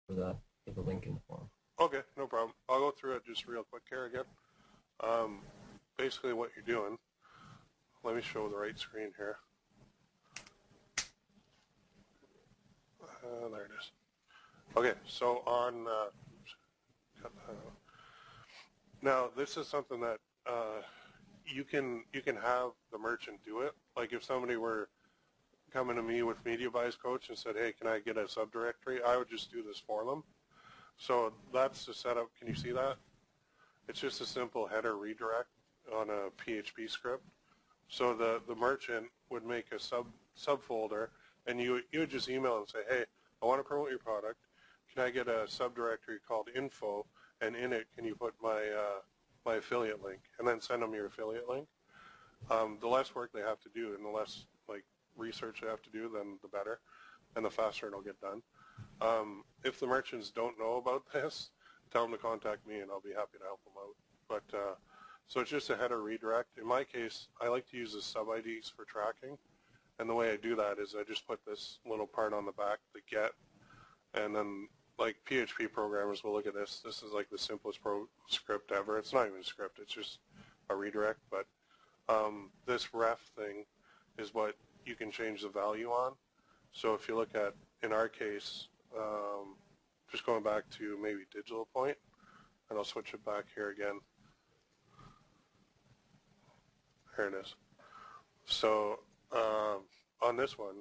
for the link in the forum. Okay, no problem. I'll go through it just real quick here again. Basically what you're doing, let me show the right screen here. There it is. Okay, so on, now this is something that you can have the merchant do it. Like if somebody were coming to me with MediaBuy's Coach and said, hey, can I get a subdirectory? I would just do this for them. So that's the setup. Can you see that? It's just a simple header redirect on a PHP script. So the merchant would make a subfolder, and you would just email and say, hey, I want to promote your product. Can I get a subdirectory called info, and in it can you put my my affiliate link, and then send them your affiliate link. The less work they have to do and the less like research they have to do, then the better, and the faster it'll get done. If the merchants don't know about this, tell them to contact me and I'll be happy to help them out. But so it's just a header redirect. In my case, I like to use the sub-IDs for tracking, and the way I do that is I just put this little part on the back, the get, and then like PHP programmers will look at this. This is like the simplest script ever. It's not even a script, it's just a redirect, but this ref thing is what you can change the value on. So if you look at, in our case, just going back to maybe Digital Point, and I'll switch it back here again. Here it is. So on this one,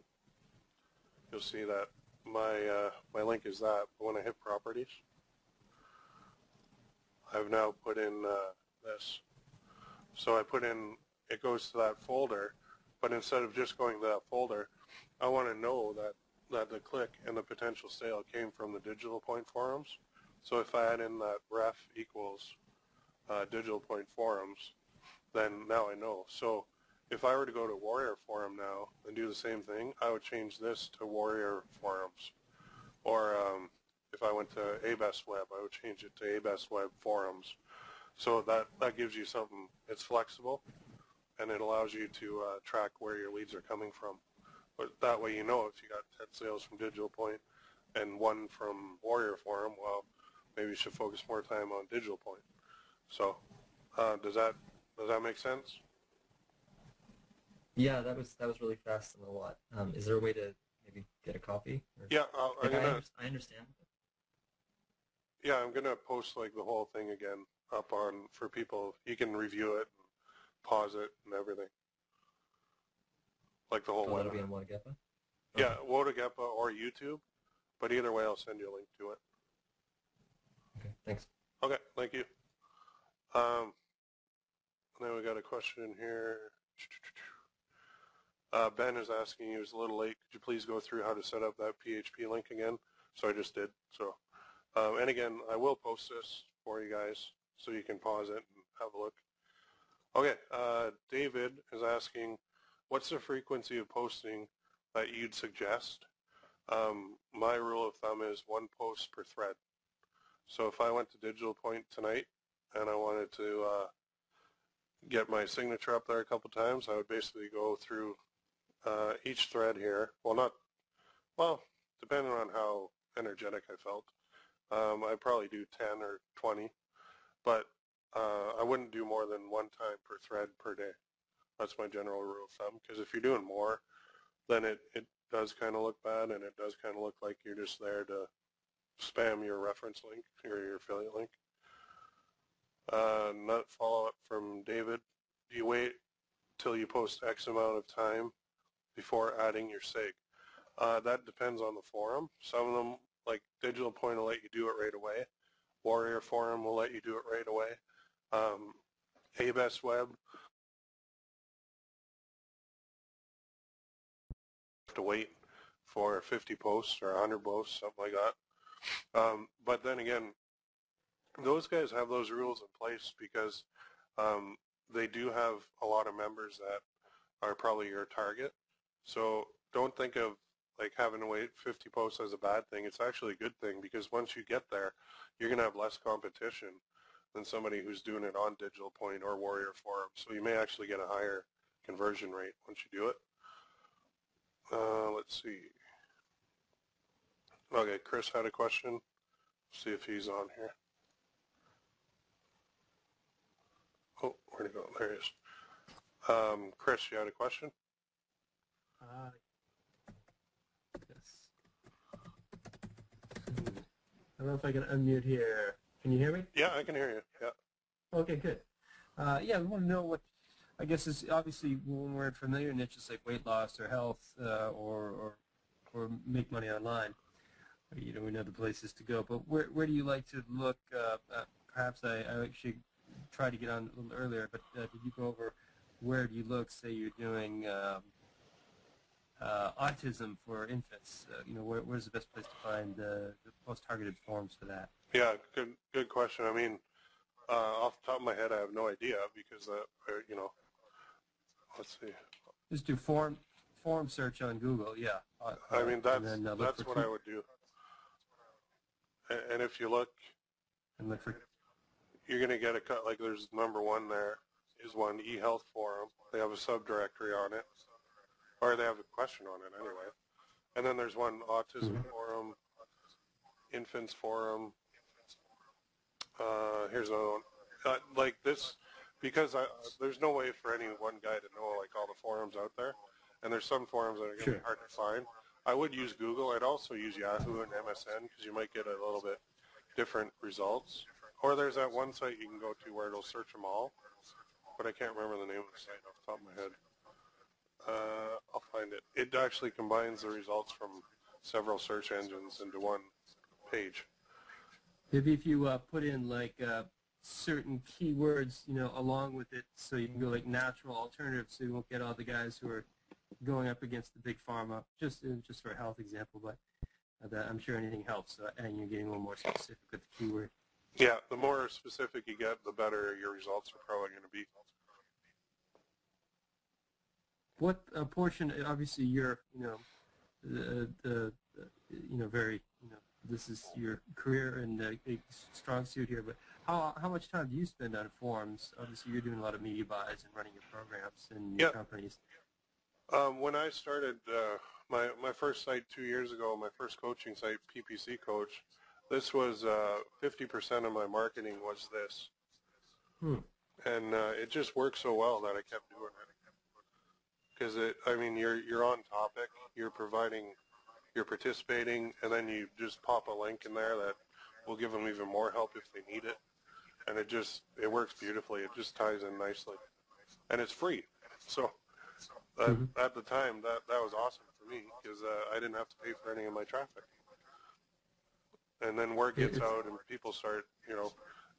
you'll see that my my link is that. But when I hit Properties, I've now put in this. So I put in, it goes to that folder, but instead of just going to that folder, I want to know that the click and the potential sale came from the Digital Point forums. So if I add in that ref equals Digital Point forums, then now I know. So if I were to go to Warrior Forum now and do the same thing, I would change this to Warrior Forums. Or if I went to ABES Web, I would change it to ABES Web Forums. So that gives you something, it's flexible, and it allows you to track where your leads are coming from. But that way you know if you got 10 sales from Digital Point and 1 from Warrior Forum, well, maybe you should focus more time on Digital Point. So does that make sense? Yeah, that was really fast and a lot. Is there a way to maybe get a copy? Or, Yeah, like, I understand. Yeah, I'm gonna post like the whole thing again up on for people. You can review it, and pause it, and everything, like the whole Oh, that'll be webinar. on Watagepa? Yeah, Okay. Wotagepa or YouTube, but either way, I'll send you a link to it. Okay, thanks. Okay, thank you. And then we got a question here. Ben is asking, he was a little late. Could you please go through how to set up that PHP link again? So I just did. So, and again, I will post this for you guys so you can pause it and have a look. Okay, David is asking, what's the frequency of posting that you'd suggest? My rule of thumb is 1 post per thread. So if I went to Digital Point tonight and I wanted to get my signature up there a couple times, I would basically go through each thread here. Well, depending on how energetic I felt, I'd probably do 10 or 20, but I wouldn't do more than 1 time per thread per day. That's my general rule of thumb, because if you're doing more, then it does kind of look bad, and it does kind of look like you're just there to spam your reference link or your affiliate link. Not follow-up from David. Do you wait till you post X amount of time before adding your SIG? That depends on the forum. Some of them, like Digital Point, will let you do it right away. Warrior Forum will let you do it right away. ABES Web, have to wait for 50 posts or 100 posts, something like that. But then again, those guys have those rules in place because they do have a lot of members that are probably your target. So don't think of like having to wait 50 posts as a bad thing. It's actually a good thing, because once you get there, you're going to have less competition than somebody who's doing it on Digital Point or Warrior Forum. So you may actually get a higher conversion rate once you do it. Let's see. Okay, Chris had a question. See if he's on here. Oh, where'd he go? There he is. Chris, you had a question? Yes. I don't know if I can unmute here. Can you hear me? Yeah, I can hear you. Yeah. Okay, good. Yeah, we want to know what, I guess it's obviously when we're in familiar niches like weight loss or health or make money online, we know the places to go. But where do you like to look? Perhaps I actually tried to get on a little earlier, but did you go over where do you look? Say you're doing autism for infants. Where's the best place to find the most targeted forms for that? Yeah, good question. I mean, off the top of my head, I have no idea because, let's see. Just do form search on Google. Yeah. I mean, that's that's what I would do. And if you look, and look for. you're going to get a cut. Like there's number one there is one eHealth forum. They have a subdirectory on it, or they have a question on it anyway. And then there's one autism forum, infants forum. Here's another one. Like this, because there's no way for any one guy to know like all the forums out there, and there's some forums that are going to be hard to find. I would use Google. I'd also use Yahoo and MSN because you might get a little bit different results. Or there's that one site you can go to where it'll search them all, but I can't remember the name of the site off the top of my head. I'll find it. It actually combines the results from several search engines into one page. Maybe if you put in like certain keywords, along with it, so you can go like natural alternatives, so you won't get all the guys who are going up against the big pharma. Just for a health example, but I'm sure anything helps, and you're getting a little more specific with the keyword. Yeah, the more specific you get, the better your results are probably going to be. What portion? Obviously, you're very this is your career and a strong suit here. But how much time do you spend on forums? Obviously, you're doing a lot of media buys and running your programs and your companies. When I started my first site 2 years ago, my first coaching site, PPC Coach, this was 50% of my marketing was this. And it just worked so well that I kept doing it. Because you're on topic, you're participating, and then you just pop a link in there that will give them even more help if they need it. And it works beautifully. It just ties in nicely. And it's free. So at the time, that was awesome for me because I didn't have to pay for any of my traffic. And then word gets out and people start,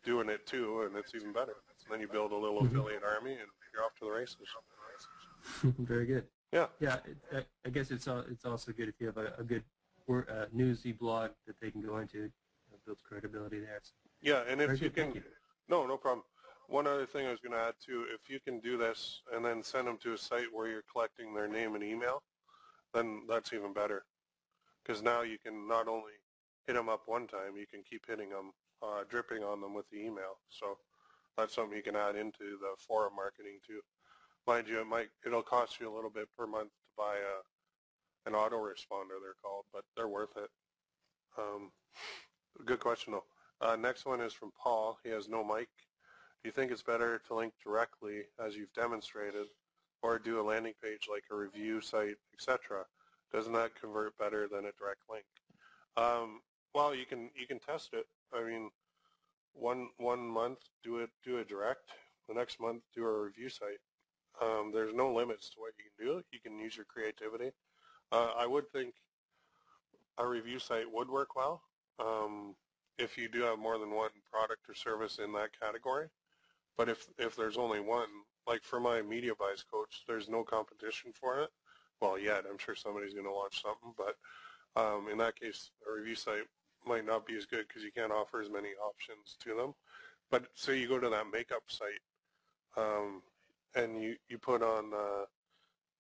doing it too, and it's even better. And then you build a little affiliate army and you're off to the races. Very good. Yeah. Yeah, I guess it's also good if you have a good newsy blog that they can go into. It builds credibility there. So. Yeah, and if you can, you. no problem. One other thing I was going to add too, if you can do this and then send them to a site where you're collecting their name and email, then that's even better. Because now you can not only hit them up one time, you can keep hitting them, dripping on them with the email. So that's something you can add into the forum marketing too. Mind you, it'll cost you a little bit per month to buy an autoresponder, they're called, but they're worth it. Good question though. Next one is from Paul. He has no mic. Do you think it's better to link directly as you've demonstrated, or do a landing page like a review site, etc.? Doesn't that convert better than a direct link? Well, you can test it. I mean, one month do a direct. The next month do a review site. There's no limits to what you can do. You can use your creativity. I would think a review site would work well if you do have more than one product or service in that category. But if there's only one, like for my media buys coach, there's no competition for it. Well, yet I'm sure somebody's going to launch something, but in that case, a review site might not be as good because you can't offer as many options to them. But say you go to that makeup site and you put on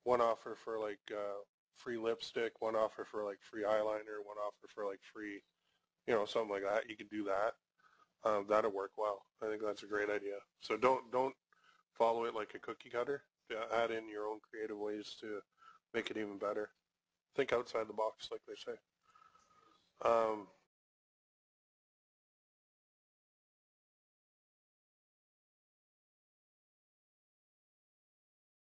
one offer for like free lipstick, one offer for like free eyeliner, one offer for like free, something like that. You could do that. That'll work well. I think that's a great idea. So don't follow it like a cookie cutter. Add in your own creative ways to make it even better. Think outside the box, like they say.